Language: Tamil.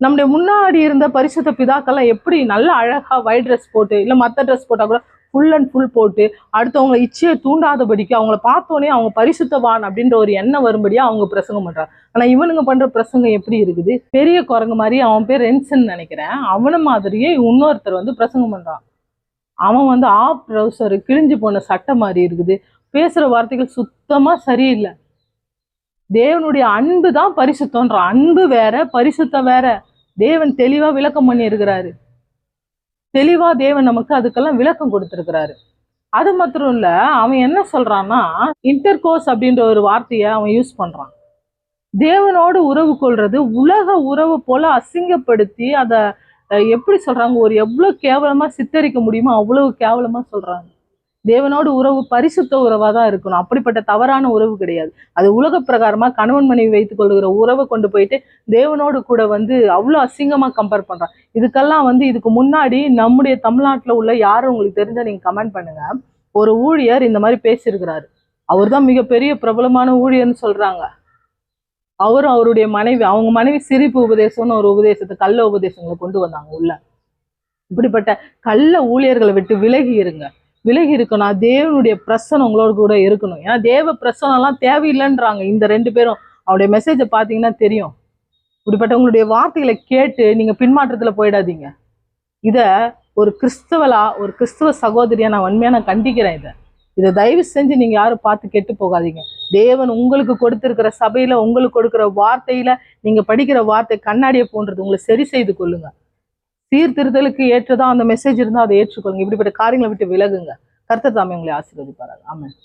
நம்முடைய முன்னாடி இருந்த பரிசுத்த பிதாக்கள்லாம் எப்படி நல்ல அழகா ஒயிட் ட்ரெஸ் போட்டு, இல்லை மற்ற ட்ரெஸ் போட்டால் கூட ஃபுல் அண்ட் ஃபுல் போட்டு, அடுத்தவங்களை இச்சையை தூண்டாதபடிக்கு அவங்கள பார்த்தோன்னே அவங்க பரிசுத்தவான் அப்படின்ற ஒரு எண்ணம் வரும்படியா அவங்க பிரசங்கம் பண்றாங்க. ஆனா இவனுங்க பண்ற பிரசங்கம் எப்படி இருக்குது? பெரிய குரங்கு மாதிரி, அவன் பேர் ரென்சன் நினைக்கிறேன், அவன மாதிரியே இன்னொருத்தர் வந்து பிரசங்கம் பண்றான். அவன் வந்து ஆஃப் ட்ரௌசர் கிழிஞ்சு போன சட்டை மாதிரி இருக்குது, பேசுற வார்த்தைகள் சுத்தமா சரியில்லை. தேவனுடைய அன்பு தான் பரிசுத்தம்ன்றான். அன்பு வேற, பரிசுத்தம் வேற. தேவன் தெளிவா விளக்கம் பண்ணி இருக்கிறாரு. தெளிவா தேவன் நமக்கு அதுக்கெல்லாம் விளக்கம் கொடுத்திருக்கிறாரு. அது மாத்திரம் இல்ல, அவன் என்ன சொல்றான்னா, இன்டர்கோர்ஸ் அப்படின்ற ஒரு வார்த்தையை அவன் யூஸ் பண்றான். தேவனோடு உறவு கொள்றது உலக உறவு போல அசிங்கப்படுத்தி அதை எப்படி சொல்றாங்க, ஒரு எவ்வளவு கேவலமா சித்தரிக்க முடியுமோ அவ்வளவு கேவலமா சொல்றாங்க. தேவனோடு உறவு பரிசுத்த உறவா தான் இருக்கணும். அப்படிப்பட்ட தவறான உறவு கிடையாது. அது உலக பிரகாரமா கணவன் மனைவி வைத்துக் கொள்ளுகிற உறவை கொண்டு போயிட்டு தேவனோடு கூட வந்து அவ்வளவு அசிங்கமா கம்பேர் பண்றான். இதுக்கெல்லாம் வந்து இதுக்கு முன்னாடி நம்முடைய தமிழ்நாட்டுல உள்ள யாரும் உங்களுக்கு தெரிஞ்சா நீங்க கமெண்ட் பண்ணுங்க. ஒரு ஊழியர் இந்த மாதிரி பேசியிருக்கிறாரு. அவர் தான் மிகப்பெரிய பிரபலமான ஊழியர்னு சொல்றாங்க. அவரும் அவருடைய மனைவி, அவங்க மனைவி சிரிப்பு உபதேசம்னு ஒரு உபதேசத்தை, கள்ள உபதேசங்களை கொண்டு வந்தாங்க உள்ள. இப்படிப்பட்ட கள்ள ஊழியர்களை விட்டு விலகி இருங்க. விலகி இருக்கணும். தேவனுடைய பிரசனம் உங்களோட கூட இருக்கணும். ஏன்னா தேவ பிரசனம் எல்லாம் தேவையில்லைன்றாங்க இந்த 2 பேரும். அவருடைய மெசேஜை பார்த்தீங்கன்னா தெரியும். இப்படிப்பட்டவங்களுடைய வார்த்தைகளை கேட்டு நீங்க பின்மாற்றத்துல போயிடாதீங்க. இத ஒரு கிறிஸ்தவலா, ஒரு கிறிஸ்தவ சகோதரியா நான் உண்மையா நான் கண்டிக்கிறேன். இதை தயவு செஞ்சு நீங்க யாரும் பார்த்து கெட்டு போகாதீங்க. தேவன் உங்களுக்கு கொடுத்திருக்கிற சபையில, உங்களுக்கு கொடுக்கிற வார்த்தையில, நீங்க படிக்கிற வார்த்தை கண்ணாடியை போன்றது. உங்களை சரி செய்து கொள்ளுங்க. சீர்திருத்தலுக்கு ஏற்றதா அந்த மெசேஜ் இருந்தால் அதை ஏற்றுக்கொள்ளுங்க. இப்படிப்பட்ட காரியங்களை விட்டு விலகுங்க. கர்த்தர் தாமே உங்களை ஆசீர்வதிப்பாராக. ஆமென்.